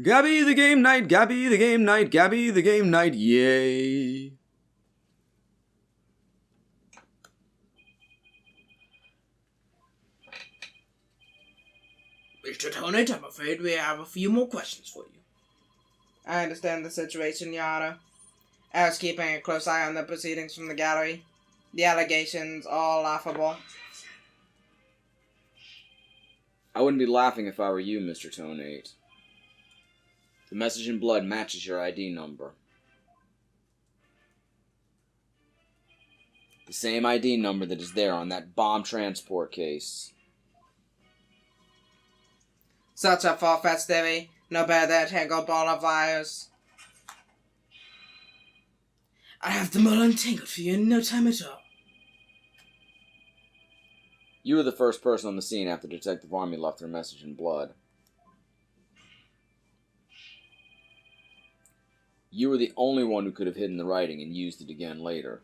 Gabby the game night, Gabby the game night, Gabby the game night, yay. Mr. Tonit, I'm afraid we have a few more questions for you. I understand the situation, Your Honor. I was keeping a close eye on the proceedings from the gallery. The allegations all laughable. I wouldn't be laughing if I were you, Mr. Tonate. The message in blood matches your ID number. The same ID number that is there on that bomb transport case. Such a far-fetched theory. No better than a tangled ball of liars. I have them all untangled for you in no time at all. You were the first person on the scene after Detective Army left her message in blood. You were the only one who could have hidden the writing and used it again later.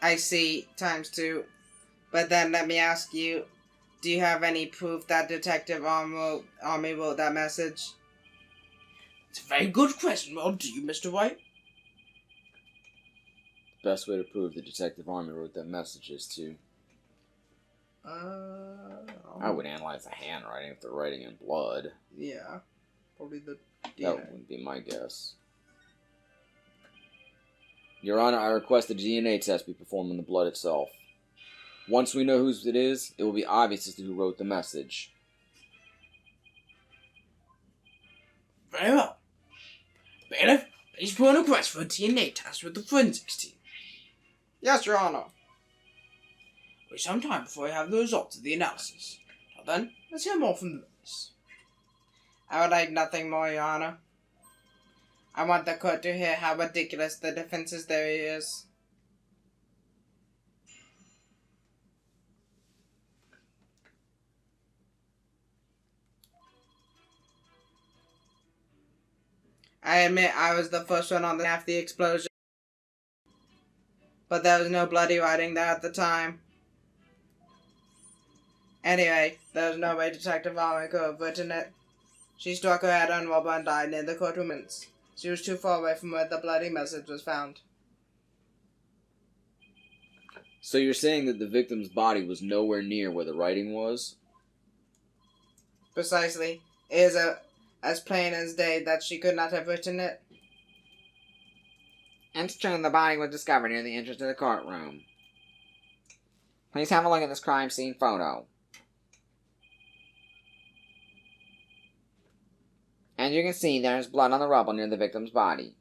I see, ×2. But then let me ask you, do you have any proof that Detective Army wrote that message? It's a very good question. Well, do you, Mr. Wright? The best way to prove that Detective Army wrote that message is to... I would analyze the handwriting if they're writing in blood. Yeah. Probably the DNA. That would be my guess. Your Honor, I request a DNA test be performed on the blood itself. Once we know whose it is, it will be obvious as to who wrote the message. Very well. Bailiff, please put in a request for a DNA test with the forensics team. Yes, Your Honor. It'll be some time before we have the results of the analysis. Till then, let's hear more from the witness. I would like nothing more, Your Honor. I want the court to hear how ridiculous the defense's theory is. I admit I was the first one on the after the explosion. But there was no bloody writing there at the time. Anyway, there was no way Detective Army could have written it. She struck her head on rubber and died near the courtroom's. She was too far away from where the bloody message was found. So you're saying that the victim's body was nowhere near where the writing was? Precisely. It is as plain as day that she could not have written it. It's true the body was discovered near the entrance to the courtroom. Please have a look at this crime scene photo. As you can see, there is blood on the rubble near the victim's body.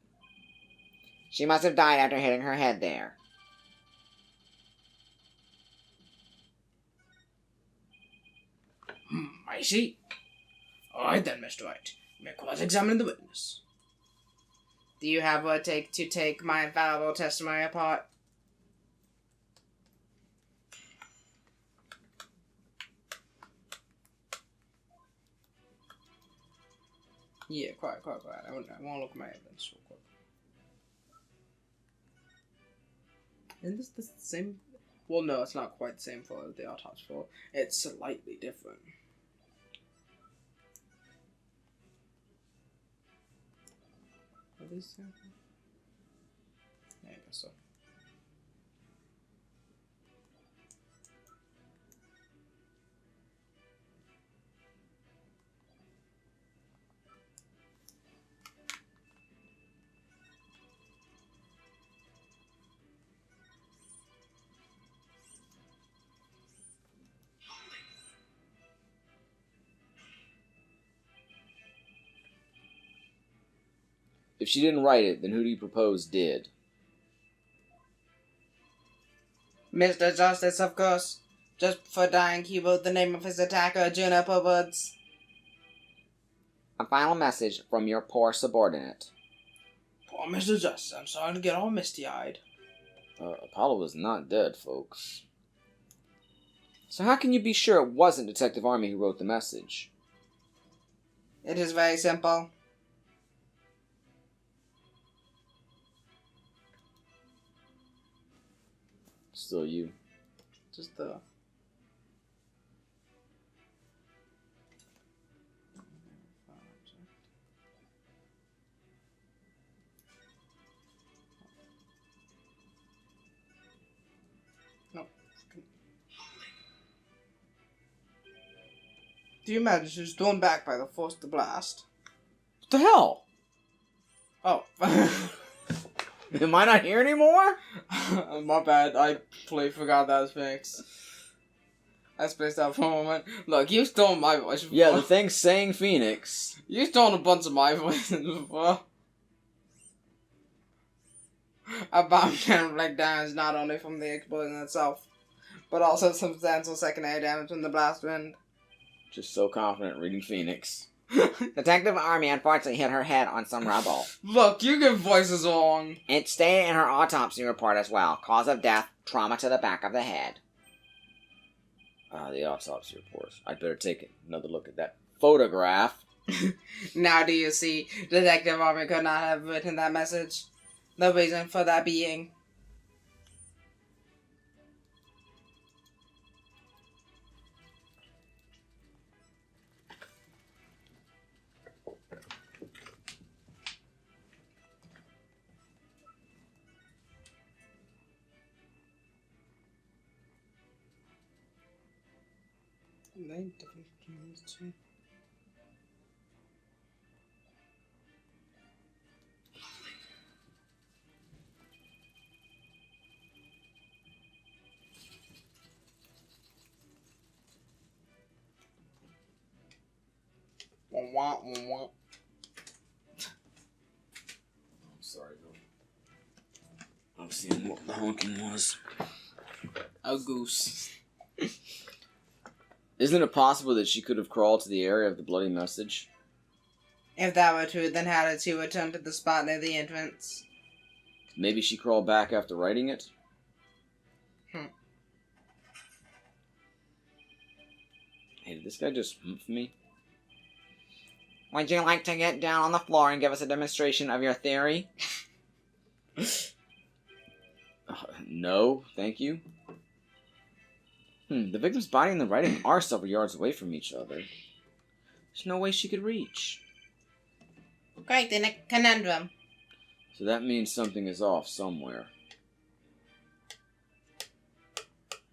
She must have died after hitting her head there. I see. Alright then, Mr. Wright. You may cross-examine the witness. Do you have what it takes to take my infallible testimony apart? Yeah, quiet. I want to look at my evidence real quick. Isn't this the same? Well, no, it's not quite the same photo as the autopsy photo. It's slightly different. Are these two? Yeah, I guess so. If she didn't write it, then who do you propose did? Mr. Justice, of course. Just before dying, he wrote the name of his attacker, Juniper Woods. A final message from your poor subordinate. Poor Mr. Justice, I'm starting to get all misty-eyed. Apollo is not dead, folks. So how can you be sure it wasn't Detective Army who wrote the message? It is very simple. Still you. Just the... Do you imagine she was thrown back by the force of the blast? What the hell? Oh. Am I not here anymore? My bad. I completely forgot that was Phoenix. I spaced out for a moment. Look, you stole my voice before. Yeah, the thing's saying Phoenix. You stole a bunch of my voices before. A bomb can break damage not only from the explosion itself, but also substantial secondary damage from the blast wind. Just so confident reading Phoenix. Detective Army unfortunately hit her head on some rubble. Look, you get voices wrong. It stated in her autopsy report as well. Cause of death, trauma to the back of the head. The autopsy report. I'd better take another look at that photograph. Now do you see? Detective Army could not have written that message. The reason for that being... I'm sorry, Bill. I'm seeing what the honking was. A goose. Isn't it possible that she could have crawled to the area of the bloody message? If that were true, then how did she return to the spot near the entrance? Maybe she crawled back after writing it? Hey, did this guy just humph me? Would you like to get down on the floor and give us a demonstration of your theory? No, thank you. The victim's body and the writing are several yards away from each other. There's no way she could reach. Great, then a conundrum. So that means something is off somewhere.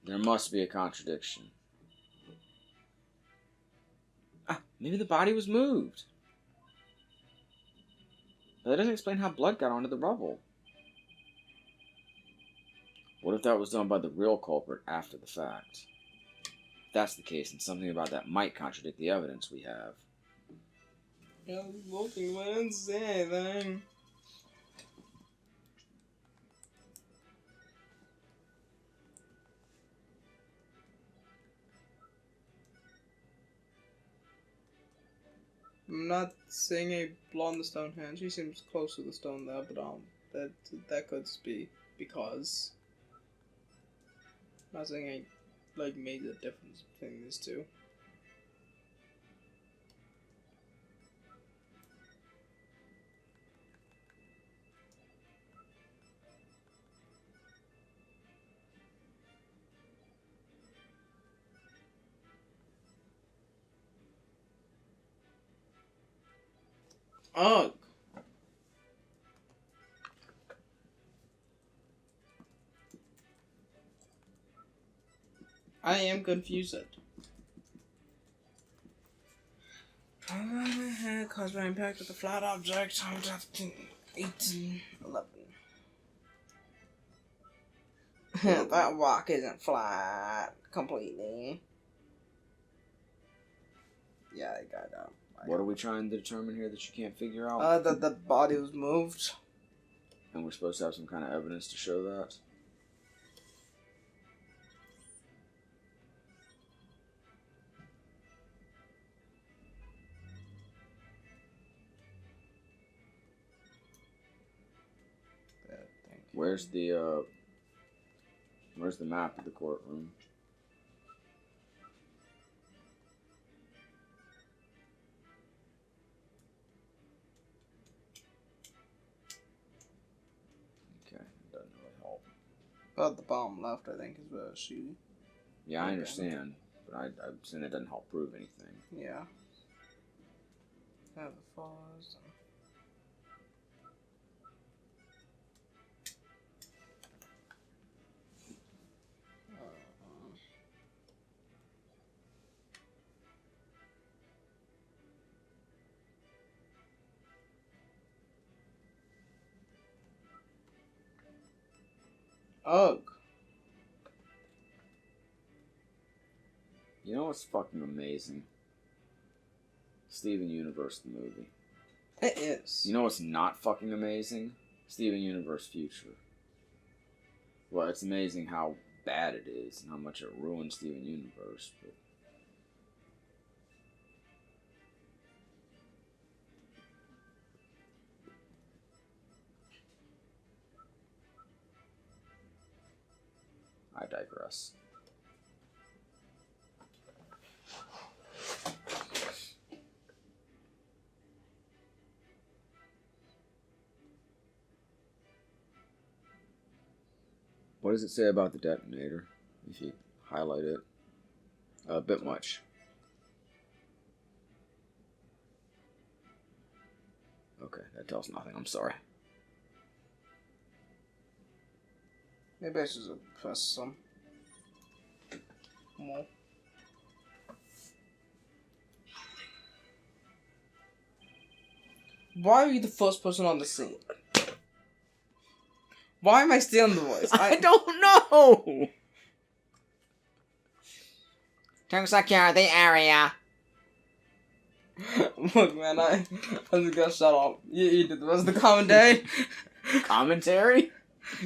There must be a contradiction. Maybe the body was moved. But that doesn't explain how blood got onto the rubble. What if that was done by the real culprit after the fact? If that's the case, then something about that might contradict the evidence we have. I was looking, but I didn't say anything. I'm not seeing a blood on the stone hand. She seems close to the stone there, but that could be because I'm not seeing a major difference between these two. Ugh. I am confused. Caused by impact with a flat object. Time to 1811. That rock isn't flat completely. Yeah, I got that. What are we trying to determine here that you can't figure out? That the body was moved. And we're supposed to have some kind of evidence to show that? Where's the map of the courtroom? Okay, doesn't really help. But the bottom left, I think, is where she... Yeah, I understand, but I'm saying it doesn't help prove anything. Yeah. Have the falls. Ugh. You know what's fucking amazing? Steven Universe, the movie. It is. You know what's not fucking amazing? Steven Universe Future. Well, it's amazing how bad it is and how much it ruins Steven Universe, but... I digress. What does it say about the detonator? If you highlight it. A bit much. Okay, that tells nothing. I'm sorry. Maybe I should press some more. Why are you the first person on the scene? Why am I stealing the voice? I don't know! To secure the area. Look, man, I was gonna shut up. You did the rest of the commentary. Commentary?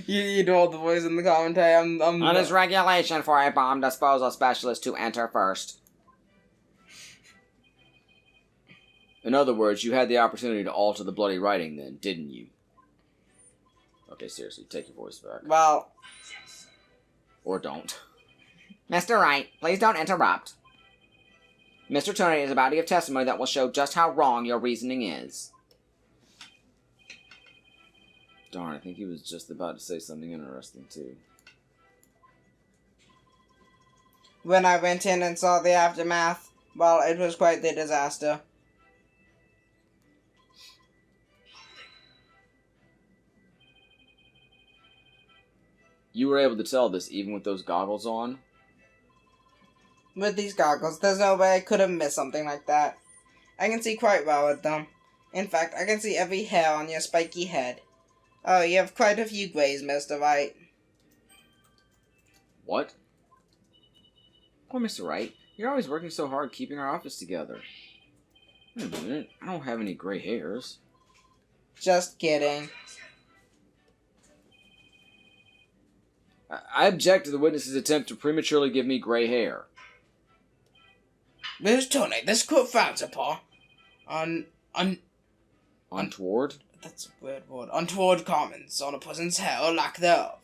You do all the voice in the commentary. I'm. It is regulation for a bomb disposal specialist to enter first. In other words, you had the opportunity to alter the bloody writing then, didn't you? Okay, seriously, take your voice back. Well, Or don't. Mr. Wright, please don't interrupt. Mr. Tony is about to give testimony that will show just how wrong your reasoning is. Darn, I think he was just about to say something interesting, too. when I went in and saw the aftermath, well, it was quite the disaster. You were able to tell this even with those goggles on? With these goggles, there's no way I could have missed something like that. I can see quite well with them. In fact, I can see every hair on your spiky head. Oh, you have quite a few grays, Mr. Wright. What? Poor Mr. Wright. You're always working so hard keeping our office together. Wait a minute. I don't have any gray hairs. Just kidding. I object to the witness's attempt to prematurely give me gray hair. Miss Tony, this court frowns upon Untoward? that's a weird word. Untoward comments on a person's hair or lack thereof.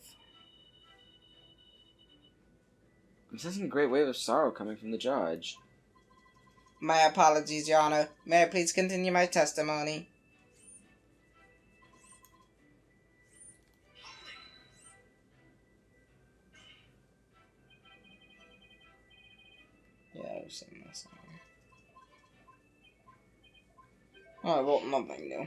This isn't a great wave of sorrow coming from the judge. My apologies, Your Honor. May I please continue my testimony? Yeah, I've seen this one. Oh, well, nothing new.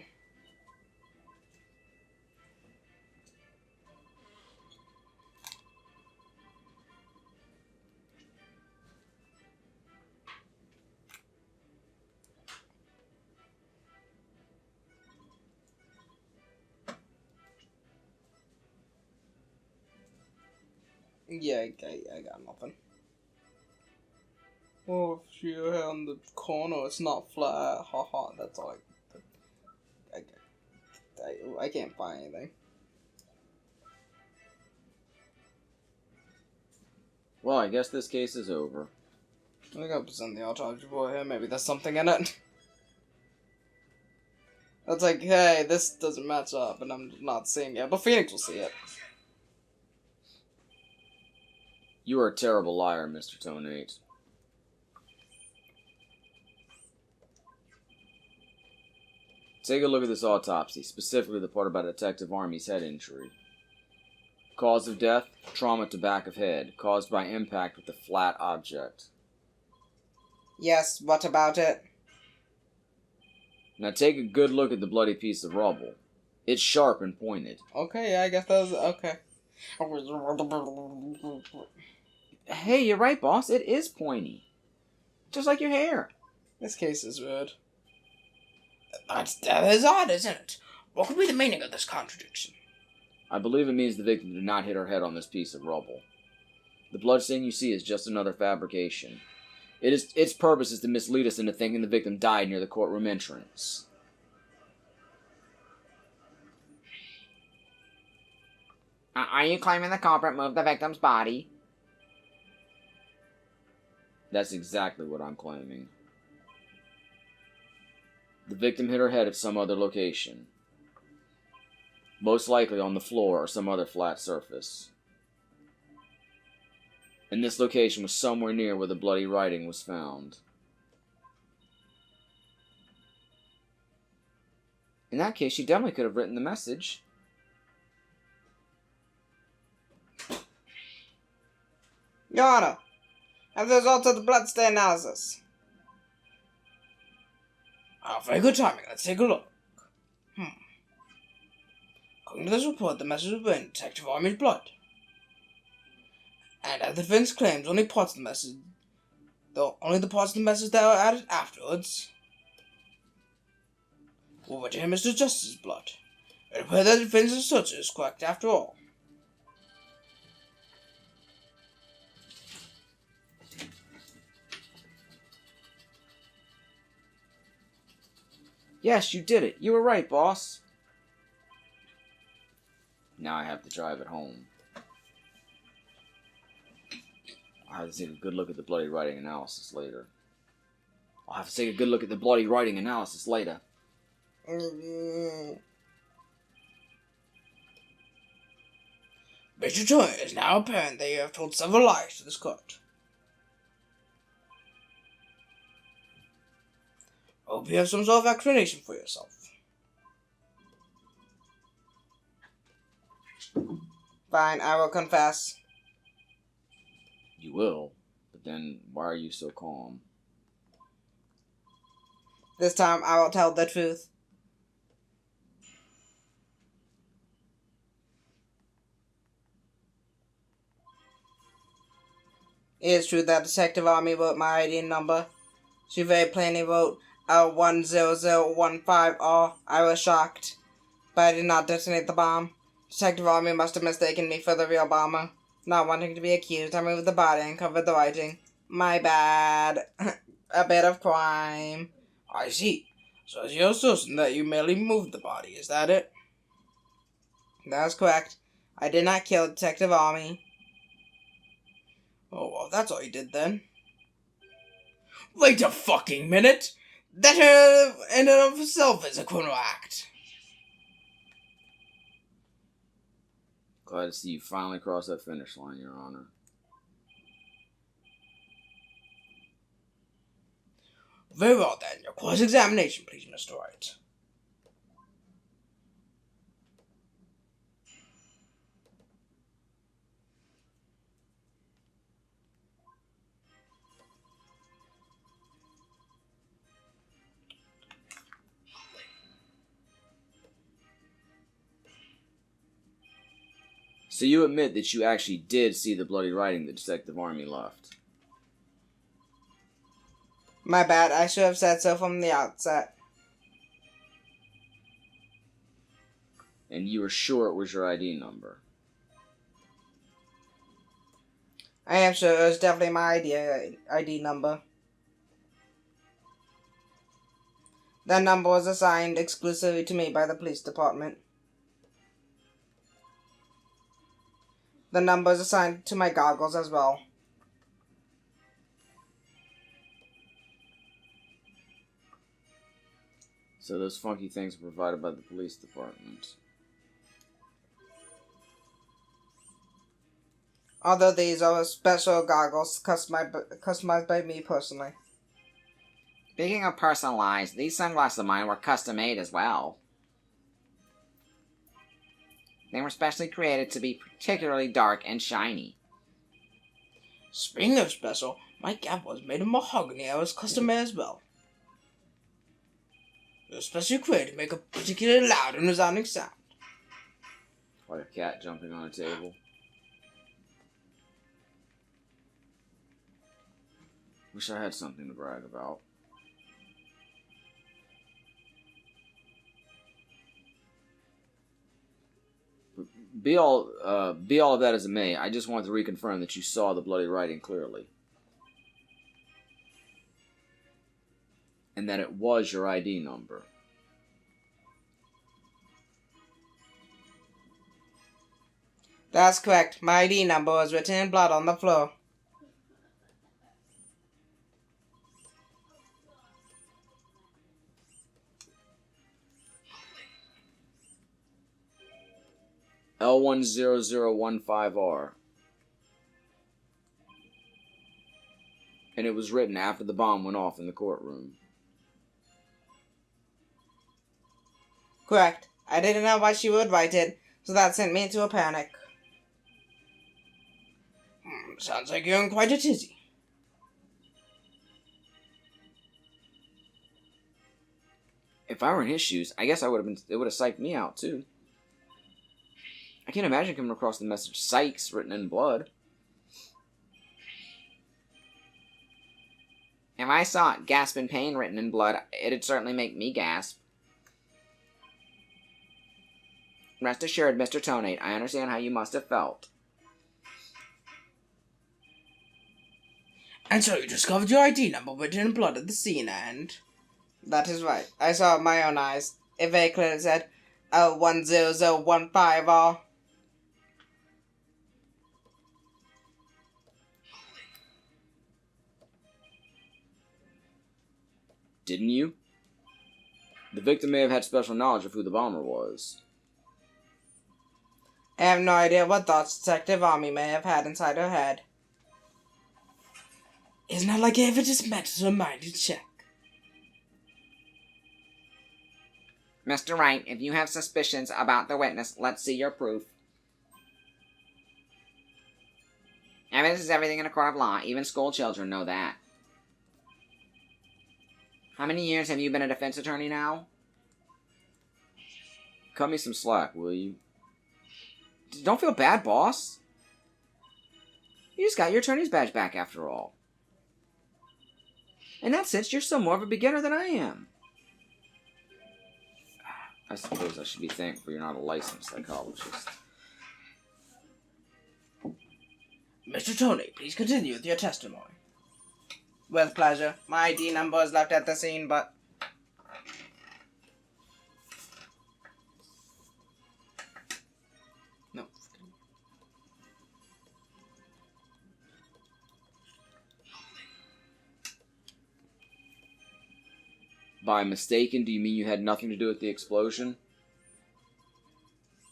Yeah, I got nothing. Oh, if you're here on the corner, it's not flat. Haha, that's all I can't find anything. Well, I guess this case is over. I gotta present the autopsy report here. Maybe there's something in it. That's like, hey, this doesn't match up, and I'm not seeing it. But Phoenix will see it. You are a terrible liar, Mr. Tonate. Take a look at this autopsy, specifically the part about Detective Army's head injury. Cause of death, trauma to back of head, caused by impact with a flat object. Yes, what about it? Now take a good look at the bloody piece of rubble. It's sharp and pointed. Okay, yeah, I guess that was okay. Hey, you're right, boss. It is pointy. Just like your hair. This case is weird. That is odd, isn't it? What could be the meaning of this contradiction? I believe it means the victim did not hit her head on this piece of rubble. The bloodstain you see is just another fabrication. Its purpose is to mislead us into thinking the victim died near the courtroom entrance. Are you claiming the culprit moved the victim's body? That's exactly what I'm claiming. The victim hit her head at some other location. Most likely on the floor or some other flat surface. And this location was somewhere near where the bloody writing was found. In that case, she definitely could have written the message. Your Honor, as the result of the bloodstain analysis. Very good timing. Let's take a look. According to this report, the message was written in Detective Army's blood. And as the defense claims, only the parts of the message that were added afterwards were written in Mr. Justice's blood. It appears that the defense's assertion is correct after all. Yes, you did it. You were right, boss. Now I have to drive it home. I'll have to take a good look at the bloody writing analysis later. Mr. Turner, it is now apparent that you have told several lies to this court. I hope you have some sort of explanation for yourself. Fine, I will confess. You will, but then why are you so calm? This time I will tell the truth. It is true that Detective Army wrote my ID number. She very plainly wrote L10015R. I was shocked, but I did not detonate the bomb. Detective Army must have mistaken me for the real bomber. Not wanting to be accused, I moved the body and covered the writing. My bad. A bit of crime. I see. So it's your assertion that you merely moved the body, is that it? That is correct. I did not kill Detective Army. Oh, well, that's all you did then. Wait a fucking minute! That in and of itself is a criminal act. Glad to see you finally cross that finish line, Your Honor. Very well then, your cross-examination, please, Mr. Wright. So you admit that you actually did see the bloody writing the Detective Army left? My bad, I should have said so from the outset. And you were sure it was your ID number? I am sure it was definitely my ID number. That number was assigned exclusively to me by the police department. The number is assigned to my goggles as well. So those funky things were provided by the police department. Although these are special goggles customized by me personally. Speaking of personalized, these sunglasses of mine were custom made as well. They were specially created to be particularly dark and shiny. Speaking of special, my cap was made of mahogany and was custom made as well. It was specially created to make a particularly loud and resounding sound. Like a cat jumping on a table. Wish I had something to brag about. be all of that as it may, I just wanted to reconfirm that you saw the bloody writing clearly. And that it was your ID number. That's correct. My ID number was written in blood on the floor. L10015R. And it was written after the bomb went off in the courtroom. Correct. I didn't know why she would write it, so that sent me into a panic. Sounds like you're in quite a tizzy. If I were in his shoes, I guess it would have psyched me out too. I can't imagine coming across the message "Sykes" written in blood. If I saw "gasp in pain" written in blood, it'd certainly make me gasp. Rest assured, Mr. Tonate, I understand how you must have felt. And so you discovered your ID number written in blood at the scene, and... That is right. I saw it with my own eyes. It very clearly said L10015R. Didn't you? The victim may have had special knowledge of who the bomber was. I have no idea what thoughts Detective Army may have had inside her head. Isn't that like evidence matters a minded check? Mr. Wright, if you have suspicions about the witness, let's see your proof. Evidence is everything in a court of law. Even school children know that. How many years have you been a defense attorney now? Cut me some slack, will you? Don't feel bad, boss. You just got your attorney's badge back after all. In that sense, you're still more of a beginner than I am. I suppose I should be thankful you're not a licensed psychologist. Mr. Tony, please continue with your testimony. With pleasure. My ID number was left at the scene, but... No. By mistaken, do you mean you had nothing to do with the explosion?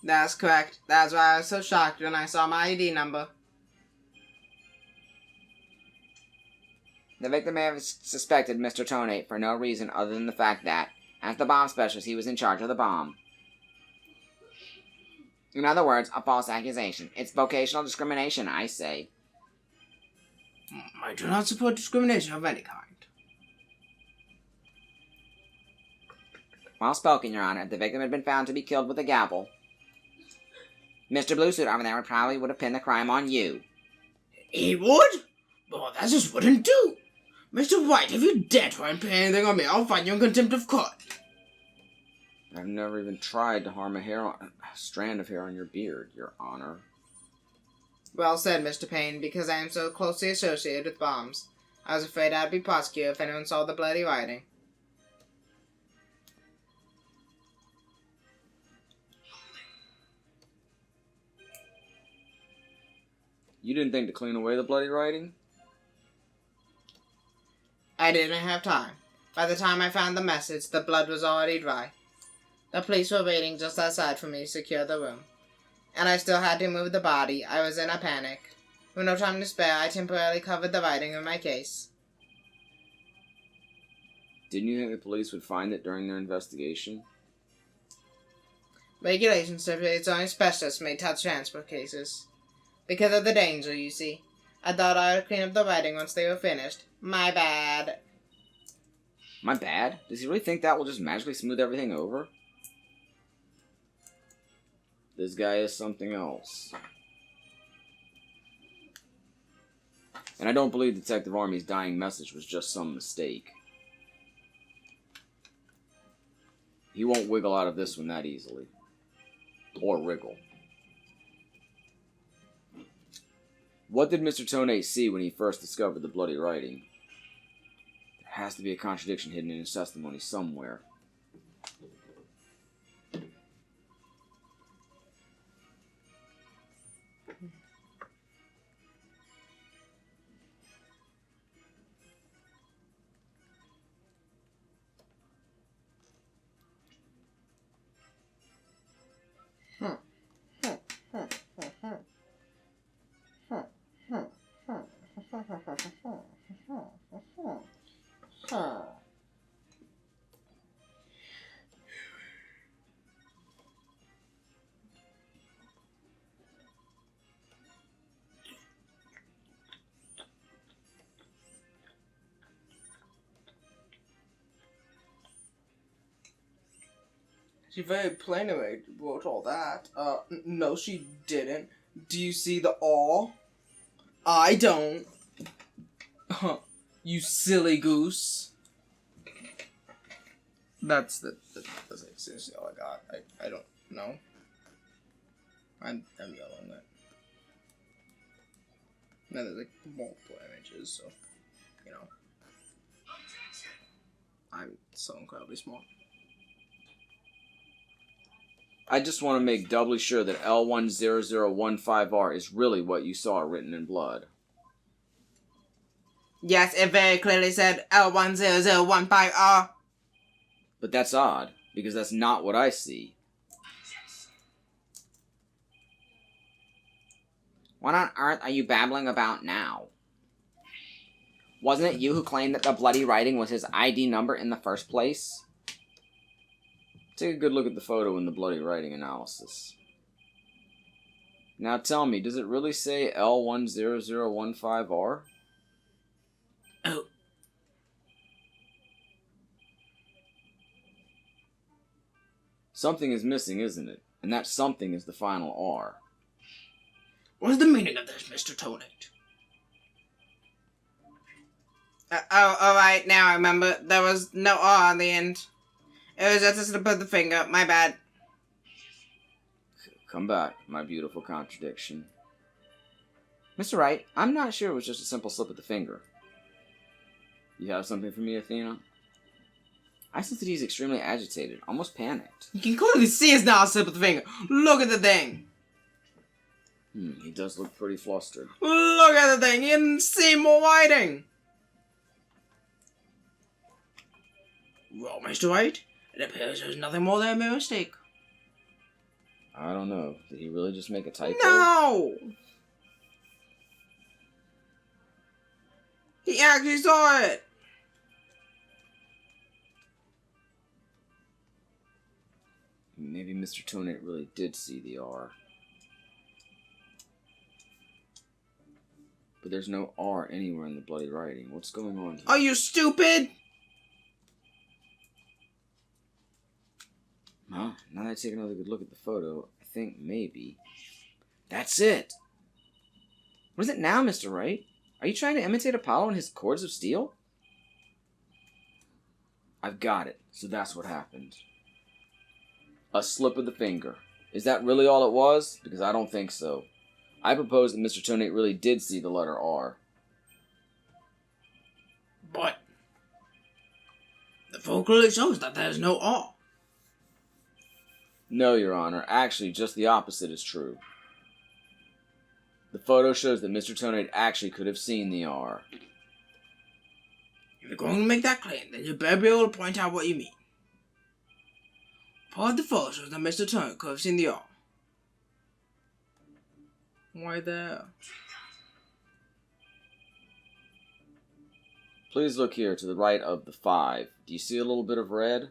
That's correct. That's why I was so shocked when I saw my ID number. The victim may have suspected Mr. Tonate for no reason other than the fact that, as the bomb specialist, he was in charge of the bomb. In other words, a false accusation. It's vocational discrimination, I say. I do not support discrimination of any kind. Well spoken, Your Honor. If the victim had been found to be killed with a gavel, Mr. Bluesuit over there probably would have pinned the crime on you. He would? Well, that just wouldn't do. Mr. White, if you dare try and pin anything on me, I'll find you in contempt of court. I've never even tried to harm a strand of hair on your beard, Your Honor. Well said, Mr. Payne, because I am so closely associated with bombs. I was afraid I'd be prosecuted if anyone saw the bloody writing. You didn't think to clean away the bloody writing? I didn't have time. By the time I found the message, the blood was already dry. The police were waiting just outside for me to secure the room. And I still had to move the body. I was in a panic. With no time to spare, I temporarily covered the writing in my case. Didn't you think the police would find it during their investigation? Regulation stipulates only specialists may touch transport cases. Because of the danger, you see. I thought I would clean up the writing once they were finished. My bad. My bad? Does he really think that will just magically smooth everything over? This guy is something else. And I don't believe Detective Army's dying message was just some mistake. He won't wiggle out of this one that easily. Or wriggle. What did Mr. Tonate see when he first discovered the bloody writing? There has to be a contradiction hidden in his testimony somewhere. She very plainly wrote all that. No, she didn't. Do you see the awe? I don't. You silly goose. That's seriously all I got. I don't know. I'm yelling that. Now there's like multiple images, so you know. I'm so incredibly smart. I just want to make doubly sure that L10015R is really what you saw written in blood. Yes, it very clearly said L10015R. But that's odd, because that's not what I see. What on earth are you babbling about now? Wasn't it you who claimed that the bloody writing was his ID number in the first place? Take a good look at the photo in the bloody writing analysis. Now tell me, does it really say L10015R? Oh. Something is missing, isn't it? And that something is the final R. What is the meaning of this, Mr. Tonate? Alright, now I remember. There was no R on the end. It was just a slip of the finger. My bad. Come back, my beautiful contradiction. Mr. Wright, I'm not sure it was just a simple slip of the finger. You have something for me, Athena? I sense that he's extremely agitated, almost panicked. You can clearly see it's not a slip of the finger. Look at the thing. He does look pretty flustered. Look at the thing. You can see more writing. Well, Mr. Wright, it appears there's nothing more than a mere mistake. I don't know. Did he really just make a typo? No! He actually saw it. Maybe Mr. Tonate really did see the R. But there's no R anywhere in the bloody writing. What's going on here? Are you stupid? Huh? Now that I take another good look at the photo, I think maybe... That's it! What is it now, Mr. Wright? Are you trying to imitate Apollo and his cords of steel? I've got it. So that's what happened. A slip of the finger. Is that really all it was? Because I don't think so. I propose that Mr. Tonate really did see the letter R. But the photo clearly shows that there's no R. No, Your Honor. Actually, just the opposite is true. The photo shows that Mr. Tonate actually could have seen the R. If you're going to make that claim, then you better be able to point out what you mean. Part of the photo shows that Mr. Tonate could have seen the R. Why there? Please look here to the right of the 5. Do you see a little bit of red?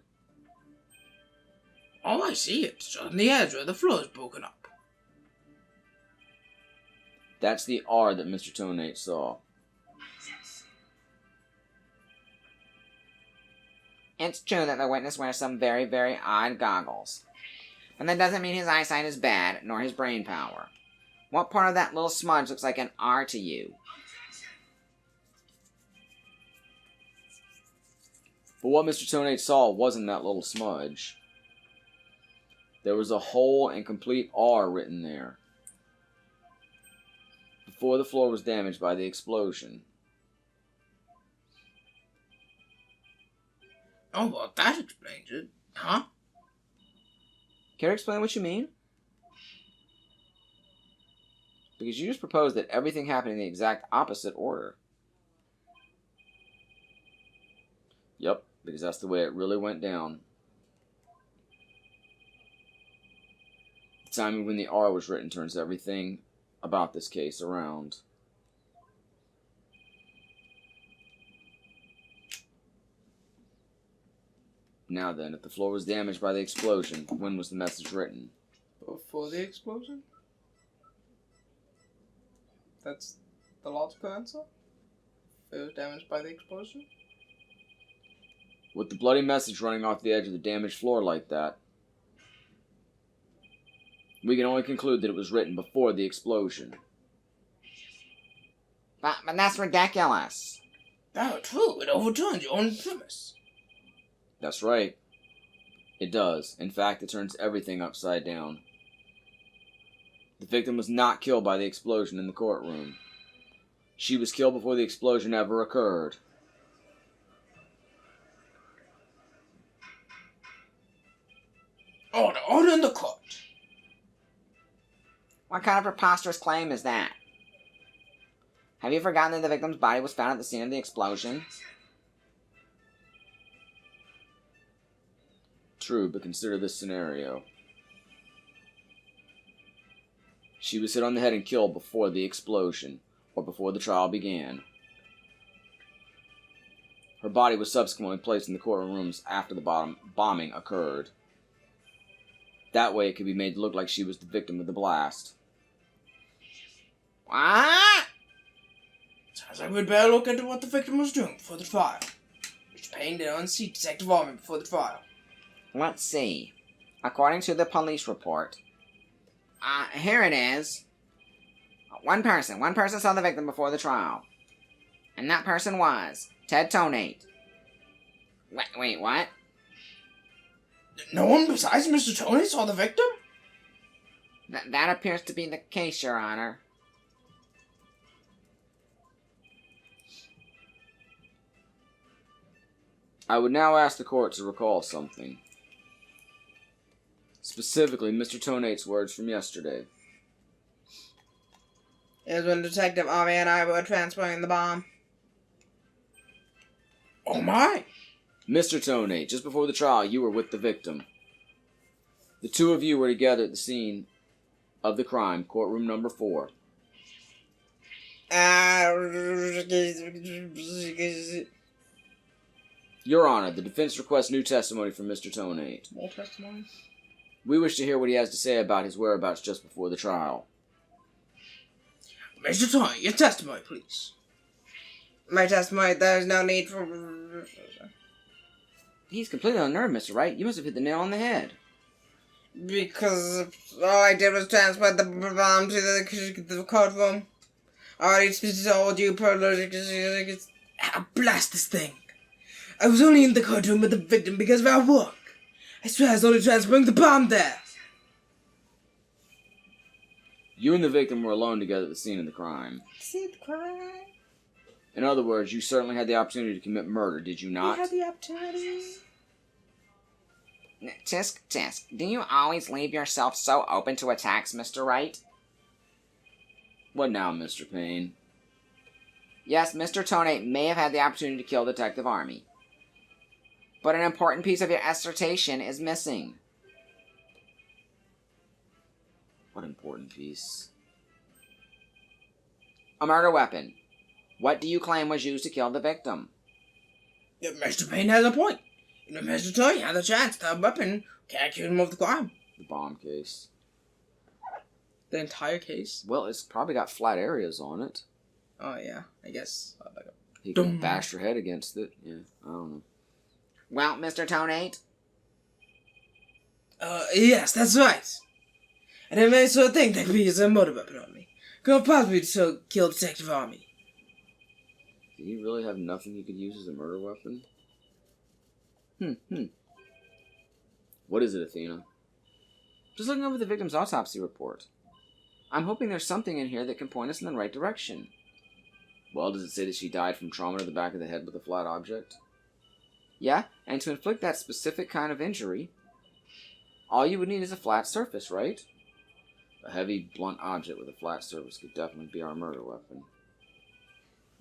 Oh, I see it. It's on the edge where the floor is broken up. That's the R that Mr. Tonate saw. It's true that the witness wears some very, very odd goggles. And that doesn't mean his eyesight is bad, nor his brain power. What part of that little smudge looks like an R to you? But what Mr. Tonate saw wasn't that little smudge. There was a whole and complete R written there. The before the floor was damaged by the explosion. Oh, well, that explains it. Huh? Care to explain what you mean? Because you just proposed that everything happened in the exact opposite order. Yep, because that's the way it really went down. The timing when the R was written turns everything about this case around. Now then, if the floor was damaged by the explosion, when was the message written? Before the explosion? That's the logical answer? It was damaged by the explosion? With the bloody message running off the edge of the damaged floor like that, we can only conclude that it was written before the explosion. But that's ridiculous. Oh, true. It overturns your own premise. That's right. It does. In fact, it turns everything upside down. The victim was not killed by the explosion in the courtroom. She was killed before the explosion ever occurred. Order in the court. What kind of preposterous claim is that? Have you forgotten that the victim's body was found at the scene of the explosion? True, but consider this scenario. She was hit on the head and killed before the explosion, or before the trial began. Her body was subsequently placed in the courtrooms after the bombing occurred. That way it could be made to look like she was the victim of the blast. What? Sounds like we'd better look into what the victim was doing before the trial. Which Payne did on see Detective Army before the trial. Let's see. According to the police report, here it is. One person saw the victim before the trial. And that person was Ted Tonate. Wait, what? No one besides Mr. Tony saw the victim? That appears to be the case, Your Honor. I would now ask the court to recall something. Specifically, Mr. Tonate's words from yesterday. It was when Detective Army and I were transferring the bomb. Oh my! Mr. Tonate, just before the trial, you were with the victim. The two of you were together at the scene of the crime, courtroom number 4. Your Honor, the defense requests new testimony from Mr. Tonate. More testimony? We wish to hear what he has to say about his whereabouts just before the trial. Mr. Tony, your testimony, please. My testimony, there's no need for... He's completely unnerved, Mr. Wright. You must have hit the nail on the head. Because all I did was transport the bomb to the courtroom. I already told you, Blast this thing. I was only in the courtroom with the victim because of our work. I swear I was only transferring the bomb there. You and the victim were alone together at the scene of the crime. See the crime? In other words, you certainly had the opportunity to commit murder, did you not? We had the opportunity. Tisk, do you always leave yourself so open to attacks, Mr. Wright? What now, Mr. Payne? Yes, Mr. Tonate may have had the opportunity to kill Detective Army. But an important piece of your assertion is missing. What important piece? A murder weapon. What do you claim was used to kill the victim? Mr. Payne has a point. If Mr. Tony had the chance to have a weapon, can't accuse him of the crime. The bomb case. The entire case? Well, it's probably got flat areas on it. Oh, yeah. I guess. He could bash your head against it. Yeah, I don't know. Well, Mr. Tonate? Yes, that's right. And I may sort of think that he has a murder weapon on me. Could possibly so kill Detective Army. Did he really have nothing he could use as a murder weapon? What is it, Athena? Just looking over the victim's autopsy report. I'm hoping there's something in here that can point us in the right direction. Well, does it say that she died from trauma to the back of the head with a flat object? Yeah, and to inflict that specific kind of injury, all you would need is a flat surface, right? A heavy, blunt object with a flat surface could definitely be our murder weapon.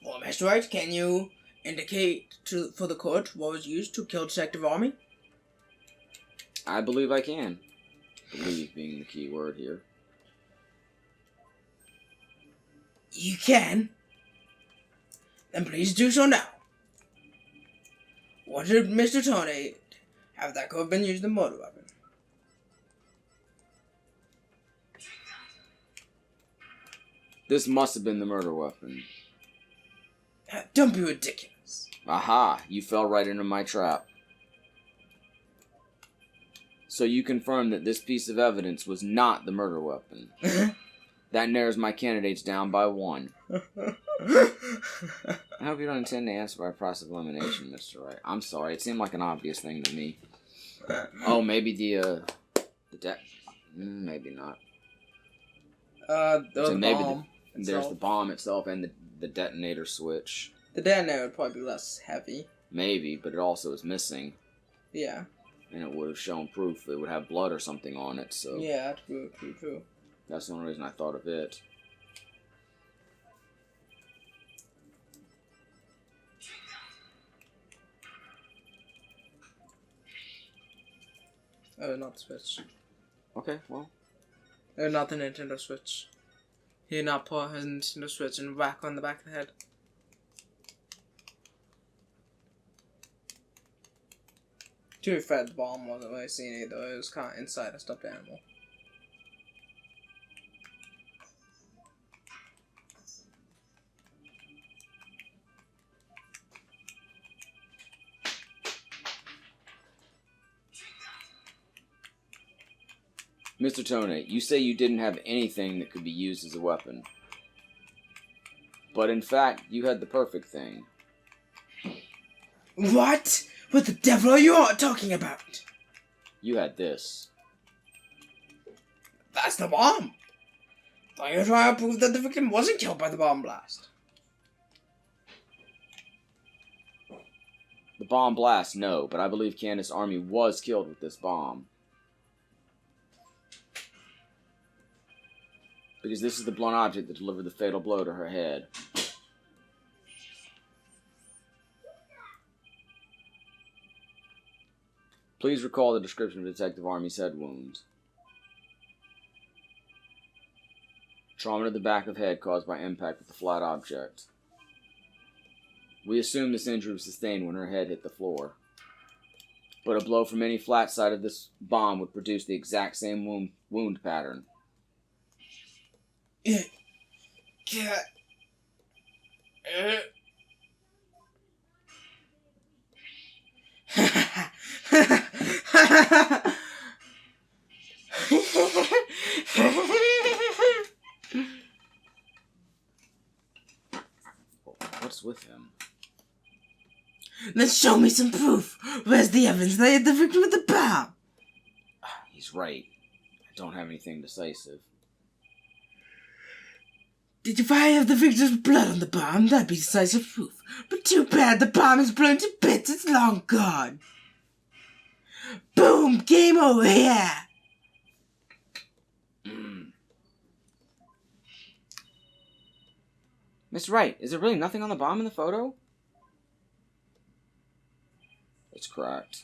Well, Mr. Wright, can you indicate for the court what was used to kill Detective Army? I believe I can. Believe being the key word here. You can? Then please do so now. What did Mr. Tony have that could have been used as a murder weapon? This must have been the murder weapon. Don't be ridiculous. Aha, you fell right into my trap. So you confirm that this piece of evidence was not the murder weapon. That narrows my candidates down by 1. I hope you don't intend to answer by process of elimination, Mr. Wright. I'm sorry, it seemed like an obvious thing to me. Oh, maybe the maybe not. The maybe bomb. There's the bomb itself and the detonator switch. The detonator would probably be less heavy. Maybe, but it also is missing. Yeah. And it would have shown proof. It would have blood or something on it, so... Yeah, true. That's the only reason I thought of it. Oh, not the Switch. Okay, well... Not the Nintendo Switch. He did not put his Nintendo Switch and whack on the back of the head. To be fair, the bomb wasn't really seen either. It was kind of inside a stuffed animal. Mr. Tone, you say you didn't have anything that could be used as a weapon. But in fact, you had the perfect thing. What? What the devil are you all talking about? You had this. That's the bomb. Thought you were trying to prove that the victim wasn't killed by the bomb blast. The bomb blast, no, but I believe Candace Army was killed with this bomb. Because this is the blunt object that delivered the fatal blow to her head. Please recall the description of Detective Army's head wounds. Trauma to the back of head caused by impact with a flat object. We assume this injury was sustained when her head hit the floor. But a blow from any flat side of this bomb would produce the exact same wound pattern. What's with him? Then show me some proof. Where's the evidence that I hit the victim with the bomb? He's right. I don't have anything decisive. If I have the victim's blood on the bomb, that'd be decisive proof. But too bad, the bomb is blown to bits. It's long gone. Boom! Game over here! Mr. Wright, is there really nothing on the bomb in the photo? It's cracked.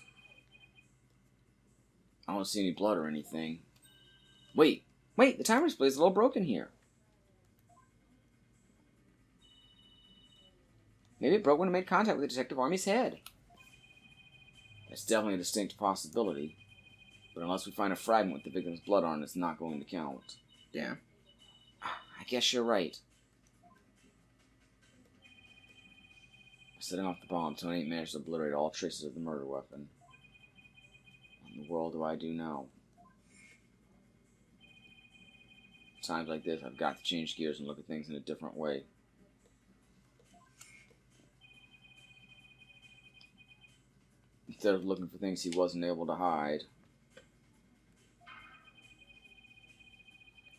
I don't see any blood or anything. Wait, the timer display is a little broken here. Maybe it broke when it made contact with the Detective Army's head. That's definitely a distinct possibility. But unless we find a fragment with the victim's blood on it, it's not going to count. Damn. I guess you're right. By setting off the bomb, Tony managed to obliterate all traces of the murder weapon. What in the world do I do now? Times like this, I've got to change gears and look at things in a different way. Instead of looking for things he wasn't able to hide,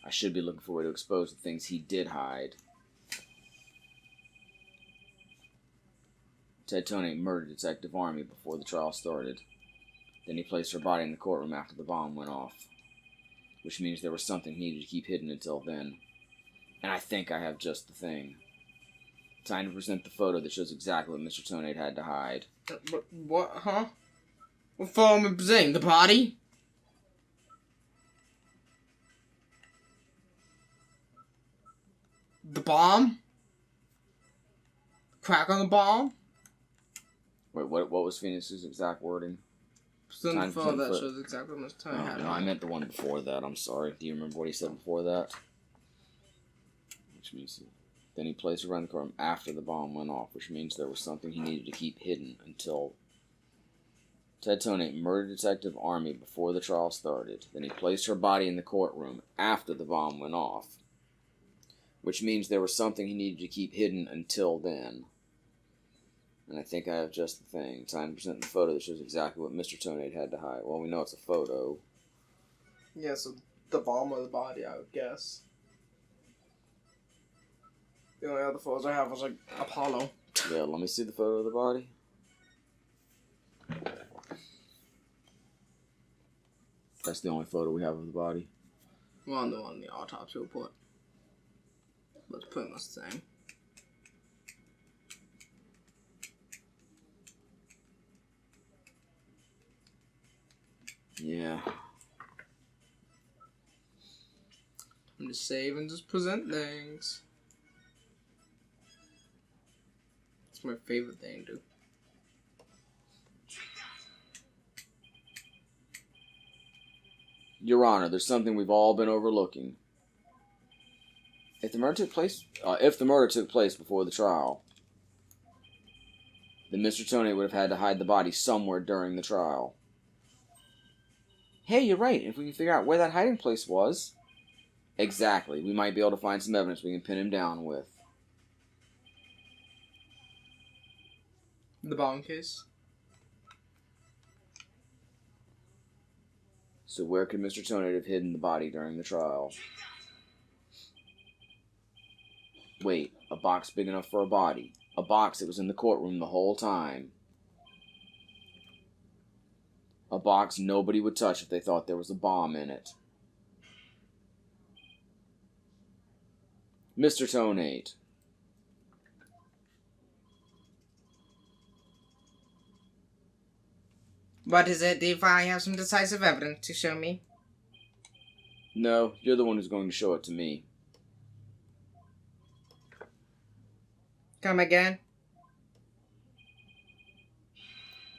I should be looking for a way to expose the things he did hide. Ted Toney murdered Detective Army before the trial started. Then he placed her body in the courtroom after the bomb went off. Which means there was something he needed to keep hidden until then. And I think I have just the thing. Time to present the photo that shows exactly what Mr. Toney had to hide. What? Huh? What photo am I presenting? The body? The bomb? Crack on the bomb? Wait, what was Phoenix's exact wording? Present the photo that shows exactly what Mr. Toney had. No, I meant the one before that. I'm sorry. Do you remember what he said before that? Which means then he placed her around the courtroom after the bomb went off, which means there was something he needed to keep hidden until Ted Toney murdered Detective Army before the trial started. Then he placed her body in the courtroom after the bomb went off, which means there was something he needed to keep hidden until then. And I think I have just the thing. Time to present the photo that shows exactly what Mr. Toney had to hide. Well, we know it's a photo. Yeah, so the bomb or the body, I would guess. The only other photos I have was like Apollo. Yeah, let me see the photo of the body. That's the only photo we have of the body. Well, the one in the autopsy report. But it's pretty much the same. Yeah. I'm just save and just present things. It's my favorite thing to do. Your Honor, there's something we've all been overlooking. If the murder took place before the trial, then Mr. Toney would have had to hide the body somewhere during the trial. Hey, you're right. If we can figure out where that hiding place was... Exactly. We might be able to find some evidence we can pin him down with. The bomb case? So where could Mr. Toney have hidden the body during the trial? Wait, a box big enough for a body. A box that was in the courtroom the whole time. A box nobody would touch if they thought there was a bomb in it. Mr. Tonate. What is it? Do you finally have some decisive evidence to show me? No, you're the one who's going to show it to me. Come again?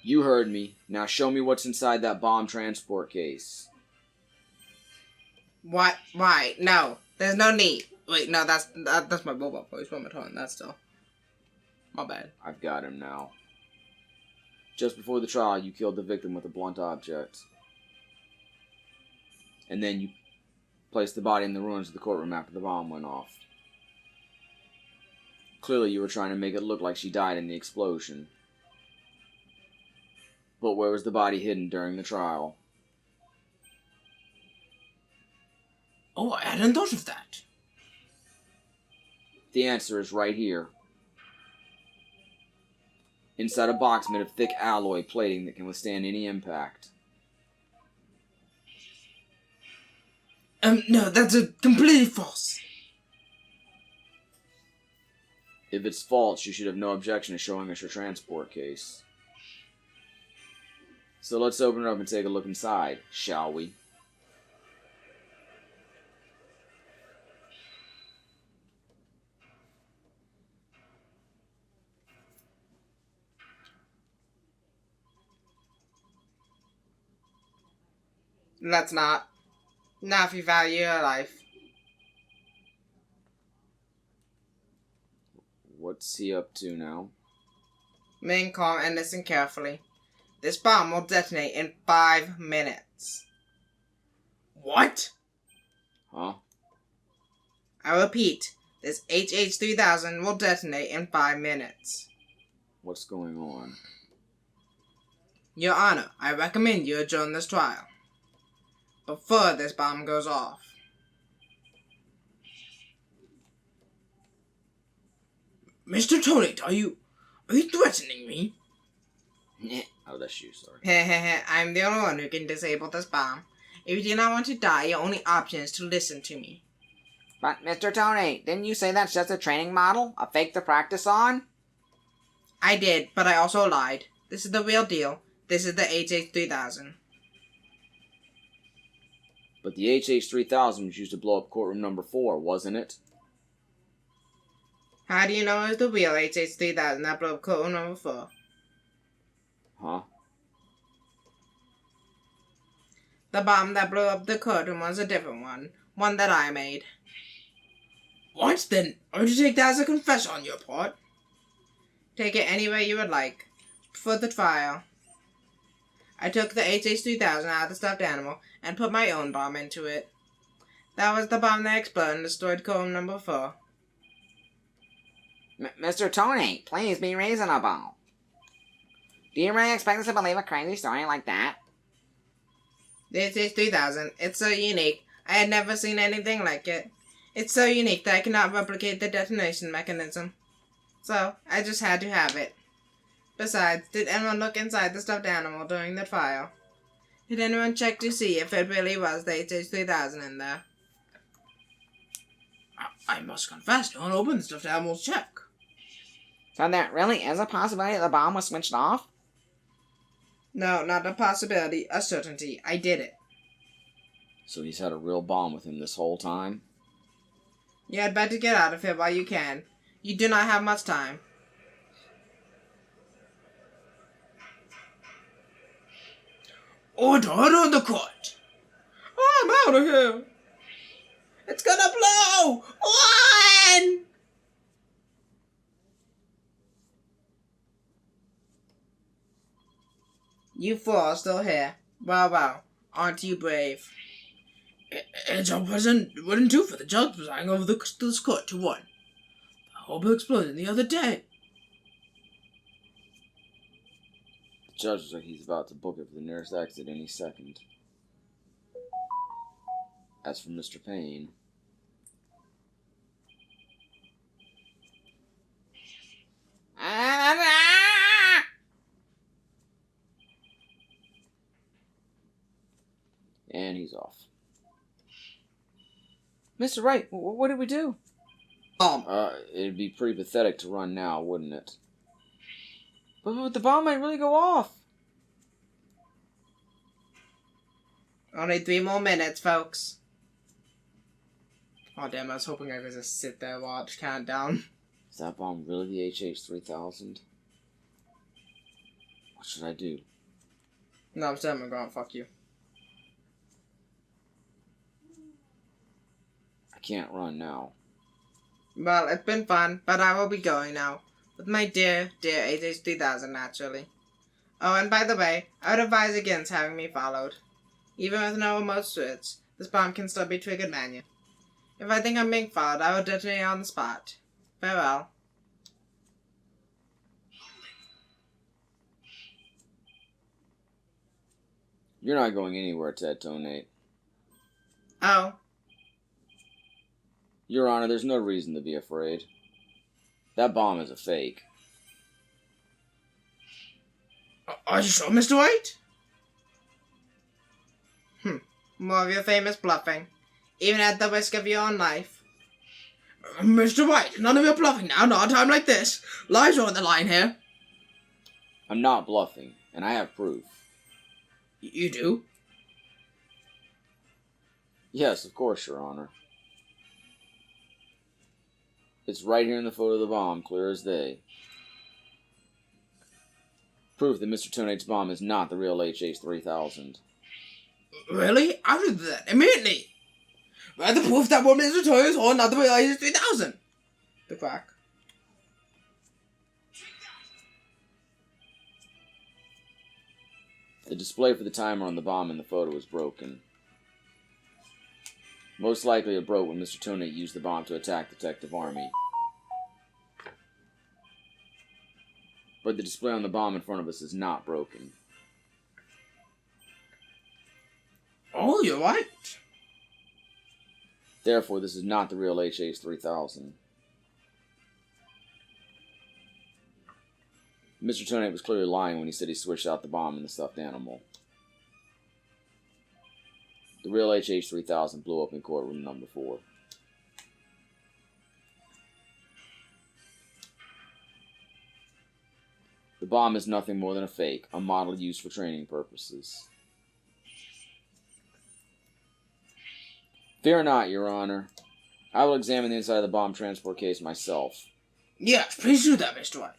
You heard me. Now show me what's inside that bomb transport case. What? Why? No. There's no need. Wait, no, that's my robot voice. What am I talking? That's still. My bad. I've got him now. Just before the trial, you killed the victim with a blunt object. And then you placed the body in the ruins of the courtroom after the bomb went off. Clearly you were trying to make it look like she died in the explosion. But where was the body hidden during the trial? Oh, I hadn't thought of that. The answer is right here. Inside a box made of thick alloy plating that can withstand any impact. No, that's a completely false. If it's false, you should have no objection to showing us your transport case. So let's open it up and take a look inside, shall we? Let's not. Not if you value your life. What's he up to now? Remain calm and listen carefully. This bomb will detonate in 5 minutes. What? Huh? I repeat, this HH-3000 will detonate in 5 minutes. What's going on? Your Honor, I recommend you adjourn this trial. Before this bomb goes off. Mr. Tonate, are you threatening me? Oh, that's you, sorry. I'm the only one who can disable this bomb. If you do not want to die, your only option is to listen to me. But, Mr. Tony, didn't you say that's just a training model? A fake to practice on? I did, but I also lied. This is the real deal. This is the HH-3000. But the HH-3000 was used to blow up courtroom number 4, wasn't it? How do you know it was the real HH-3000 that blew up courtroom number 4? Huh? The bomb that blew up the courtroom was a different one. One that I made. What? Then, would you take that as a confession on your part? Take it any way you would like. For the trial. I took the HH-3000 out of the stuffed animal and put my own bomb into it. That was the bomb that exploded and destroyed courtroom number 4. Mr. Tony, please be reasonable. Do you really expect us to believe a crazy story like that? The HH-3000, it's so unique. I had never seen anything like it. It's so unique that I cannot replicate the detonation mechanism. So, I just had to have it. Besides, did anyone look inside the stuffed animal during the trial? Did anyone check to see if it really was the HH-3000 in there? I must confess, no one opened the stuffed animal's check. So there really is a possibility the bomb was switched off? No, not a possibility, a certainty. I did it. So he's had a real bomb with him this whole time? You had better get out of here while you can. You do not have much time. Order in the court. I'm out of here. It's gonna blow! Run! You four are still here. Wow. Aren't you brave? It's our president wouldn't do for the judge presiding over this court to one. The horrible explosion the other day. The judge looks like he's about to book it for the nearest exit any second. As for Mr. Payne... And he's off. Mr. Wright, what did we do? It'd be pretty pathetic to run now, wouldn't it? But the bomb might really go off. Only 3 more minutes, folks. Oh damn, I was hoping I could just sit there and watch countdown. Is that bomb really the HH-3000? What should I do? No, I'm still going, fuck you. I can't run now. Well, it's been fun, but I will be going now. With my dear HH-3000, naturally. Oh, and by the way, I would advise against having me followed. Even with no remote switch, this bomb can still be triggered manually. If I think I'm being followed, I will detonate on the spot. Farewell. You're not going anywhere, Ted Tonate. Oh. Your Honor, there's no reason to be afraid. That bomb is a fake. Are you sure, Mr. White? More of your famous bluffing. Even at the risk of your own life. Mr. White, none of your bluffing now, not a time like this. Lives are on the line here. I'm not bluffing, and I have proof. You do? Yes, of course, Your Honor. It's right here in the photo of the bomb, clear as day. Proof that Mr. Tonate's bomb is not the real HH-3000. Really? I will do that immediately. Where the proof that what Mr. Toy is or not the real HH-3000? The quack. The display for the timer on the bomb in the photo is broken. Most likely it broke when Mr. Tonate used the bomb to attack Detective Army. But the display on the bomb in front of us is not broken. Oh, you're right. Therefore, this is not the real HH-3000. Mr. Tonate was clearly lying when he said he switched out the bomb and the stuffed animal. The real HH-3000 blew up in courtroom number 4. The bomb is nothing more than a fake, a model used for training purposes. Fear not, Your Honor. I will examine the inside of the bomb transport case myself. Yes, please do that, Mr. Wright.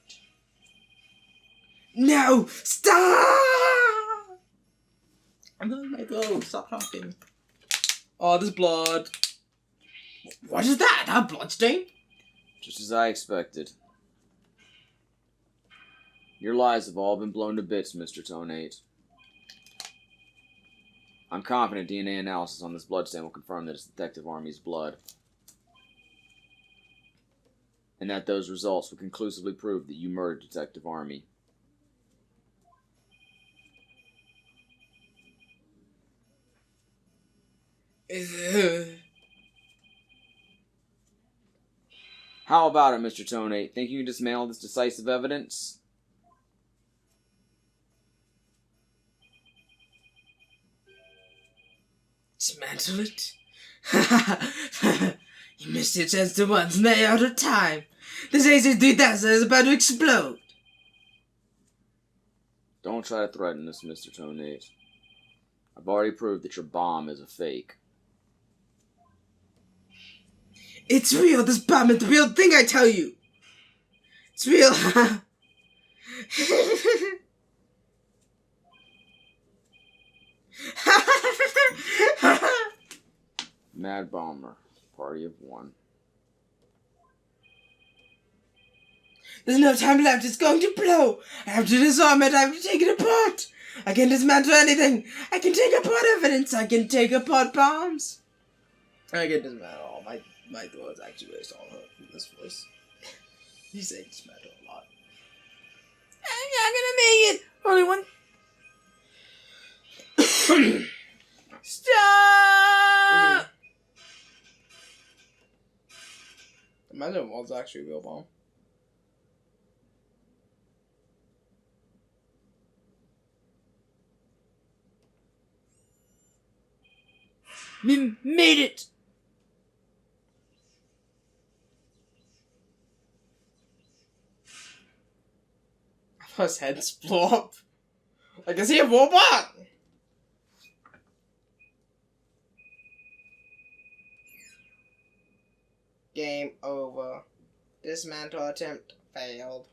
No! Stop! I'm going to my throat. Stop talking. Oh, there's blood. What is that? A blood stain? Just as I expected. Your lies have all been blown to bits, Mr. Tonate. I'm confident DNA analysis on this bloodstain will confirm that it's Detective Army's blood. And that those results will conclusively prove that you murdered Detective Army. How about it, Mr. Tonate? Think you can dismantle this decisive evidence? Dismantle it? You missed your chance to once, now you're out of time. This AC-3000 is about to explode. Don't try to threaten us, Mr. Tonate. I've already proved that your bomb is a fake. It's real, this bomb is the real thing, I tell you. It's real. Mad Bomber, party of one. There's no time left, it's going to blow. I have to disarm it, I have to take it apart. I can dismantle anything. I can take apart evidence. I can take apart bombs. I can dismantle all. My throat is actually really all hurt from this voice. You say dismantle a lot. I'm not gonna make it. Only one. Stop! Imagine it was actually a real bomb. Made it! I thought his heads blow up. Like, is he a robot? Game over. Dismantle attempt failed.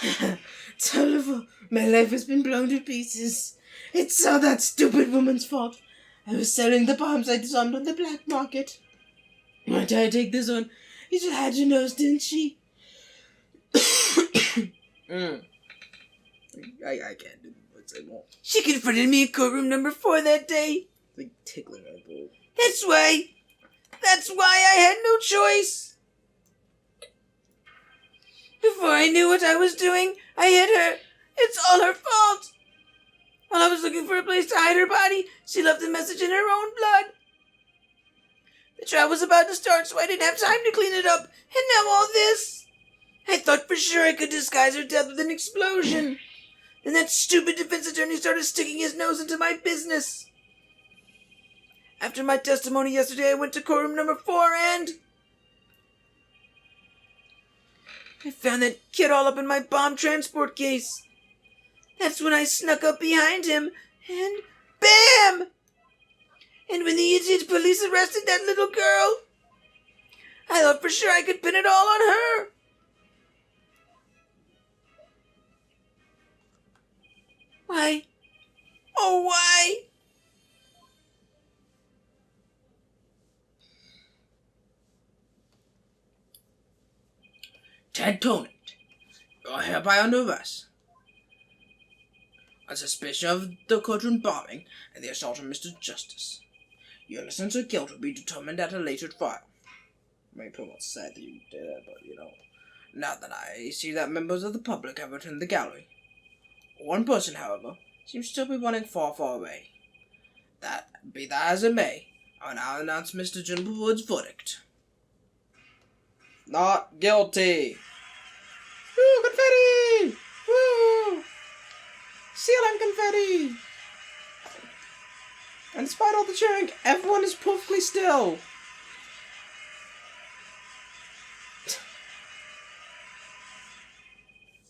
It's horrible. My life has been blown to pieces. It's all that stupid woman's fault. I was selling the bombs I disarmed on the black market. Why did I take this one? You just had your nose, didn't she? I can't do what's I want. She confronted me in courtroom number 4 that day. It's like tickling my ball. That's why I had no choice. Before I knew what I was doing, I hit her. It's all her fault. While I was looking for a place to hide her body, she left a message in her own blood. The trial was about to start, so I didn't have time to clean it up. And now all this. I thought for sure I could disguise her death with an explosion. Then that stupid defense attorney started sticking his nose into my business. After my testimony yesterday, I went to courtroom number 4 and I found that kid all up in my bomb transport case. That's when I snuck up behind him, and BAM! And when the idiot police arrested that little girl, I thought for sure I could pin it all on her. Why? Oh, why? Ted Tonate, you're hereby under arrest on suspicion of the courtroom bombing and the assault on Mr. Justice. Your innocence or guilt will be determined at a later trial. Maybe people said that you did it, but now that I see that members of the public have returned the gallery, one person, however, seems to be running far, far away. Be that as it may, I'll now announce Mr. Juniperwood's verdict. Not guilty. Woo, confetti! Woo! Ceiling confetti! And despite all the cheering, everyone is perfectly still.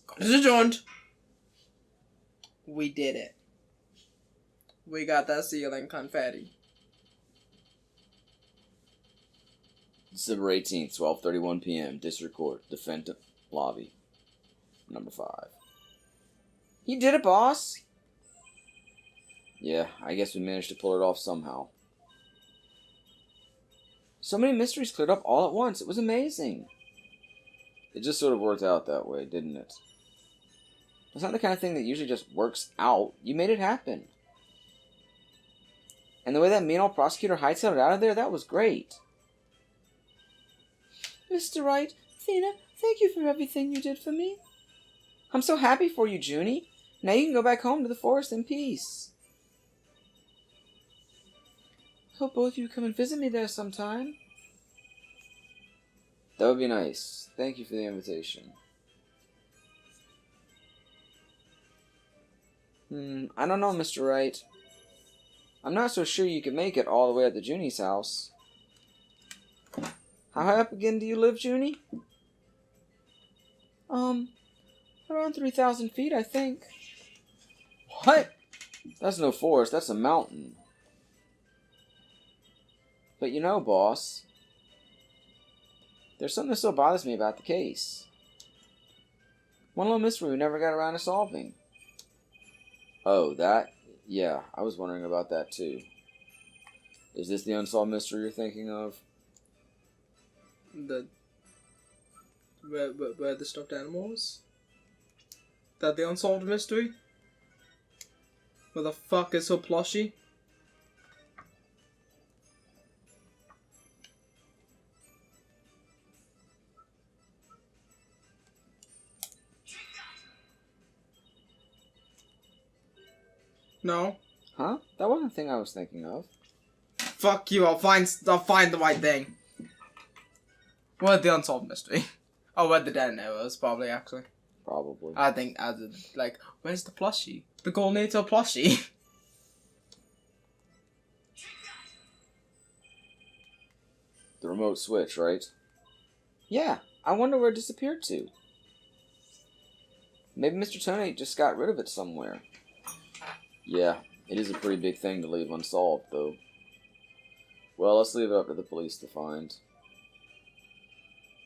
Court is adjourned. We did it. We got that ceiling confetti. December 18th, 12:31 p.m. District Court, Defendant Lobby, number 5. You did it, boss. Yeah, I guess we managed to pull it off somehow. So many mysteries cleared up all at once. It was amazing. It just sort of worked out that way, didn't it? It's not the kind of thing that usually just works out. You made it happen. And the way that mean old prosecutor hightailed it out of there, that was great. Mr. Wright, Athena, thank you for everything you did for me. I'm so happy for you, Junie. Now you can go back home to the forest in peace. Hope both of you come and visit me there sometime. That would be nice. Thank you for the invitation. I don't know, Mr. Wright. I'm not so sure you can make it all the way up to Junie's house. How high up again do you live, Junie? Around 3,000 feet, I think. What? That's no forest, that's a mountain. But you know, boss, there's something that still bothers me about the case. One little mystery we never got around to solving. Oh, that? Yeah, I was wondering about that too. Is this the unsolved mystery you're thinking of? Where the stuffed animals? That the unsolved mystery? Where the fuck is her plushie? No. Huh? That wasn't the thing I was thinking of. Fuck you, I'll find the right thing. What the unsolved mystery? Oh, where the dead was, probably, actually. Probably. I think, where's the plushie? The Golnator plushie. The remote switch, right? Yeah, I wonder where it disappeared to. Maybe Mr. Tony just got rid of it somewhere. Yeah, it is a pretty big thing to leave unsolved, though. Well, let's leave it up to the police to find.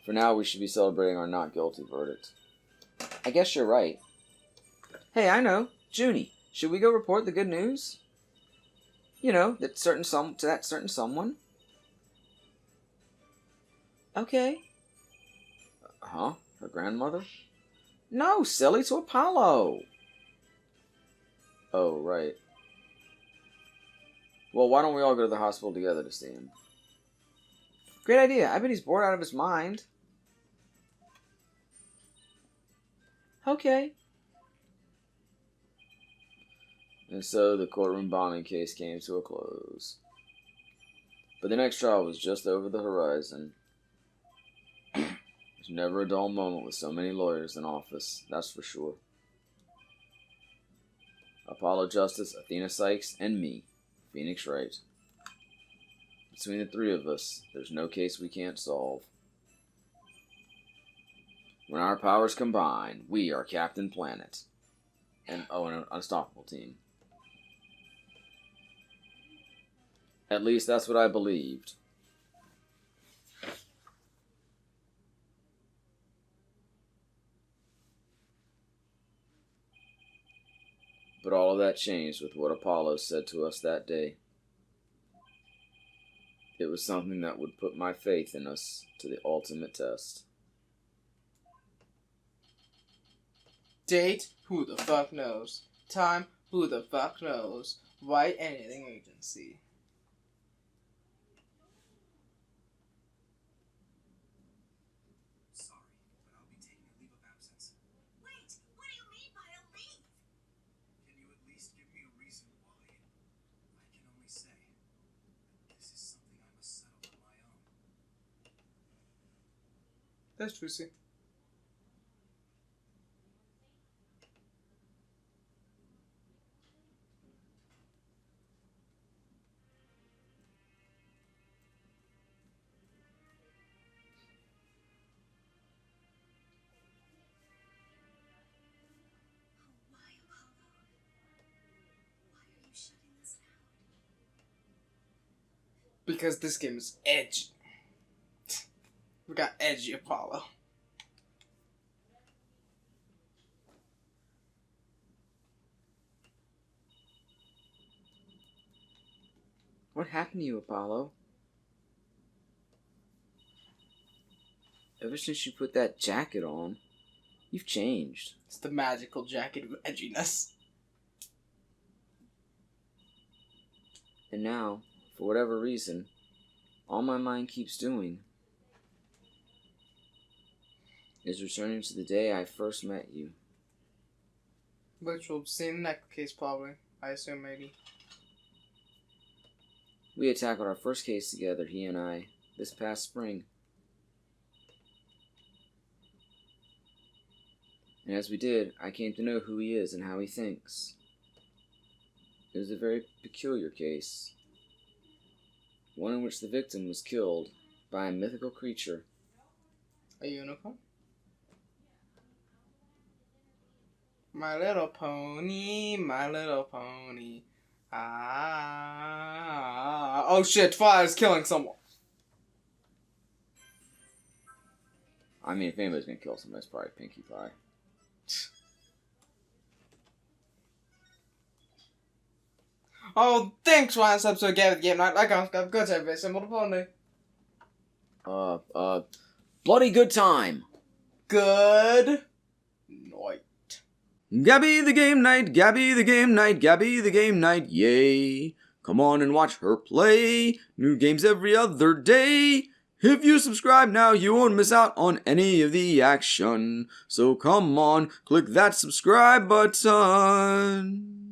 For now, we should be celebrating our not guilty verdict. I guess you're right. Hey, I know. Junie, should we go report the good news? You know, to that certain someone? Okay. Huh? Her grandmother? No, silly, to Apollo. Oh, right. Well, why don't we all go to the hospital together to see him? Great idea. I bet he's bored out of his mind. Okay. And so the courtroom bombing case came to a close. But the next trial was just over the horizon. There's never a dull moment with so many lawyers in office, that's for sure. Apollo Justice, Athena Sykes, and me, Phoenix Wright. Between the three of us, there's no case we can't solve. When our powers combine, we are Captain Planet. And an unstoppable team. At least that's what I believed. But all of that changed with what Apollo said to us that day. It was something that would put my faith in us to the ultimate test. Date? Who the fuck knows? Time? Who the fuck knows? Write anything agency. Sorry, but I'll be taking a leave of absence. Wait, what do you mean by a leave? Can you at least give me a reason why? I can only say that this is That's juicy. Why, Apollo? Why are you shutting this down? Because this game is edgy. We got edgy Apollo. What happened to you, Apollo? Ever since you put that jacket on, you've changed. It's the magical jacket of edginess. And now, for whatever reason, all my mind keeps doing is returning to the day I first met you. Which we'll see in the next case, probably. I assume, maybe. We had tackled our first case together, he and I, this past spring. And as we did, I came to know who he is and how he thinks. It was a very peculiar case. One in which the victim was killed by a mythical creature. A unicorn? My little pony, my little pony. Ah. Oh shit, fire is killing someone. I mean, if anybody's gonna kill somebody, it's probably Pinkie Pie. Oh, thanks for watching this episode of Gabby the Game Night. Like, I'm good to everybody. Simple to pony. Bloody good time! Good night. Gabby the Game Night, Gabby the Game Night, Gabby the Game Night, yay! Come on and watch her play. New games every other day. If you subscribe now, you won't miss out on any of the action. So come on, click that subscribe button.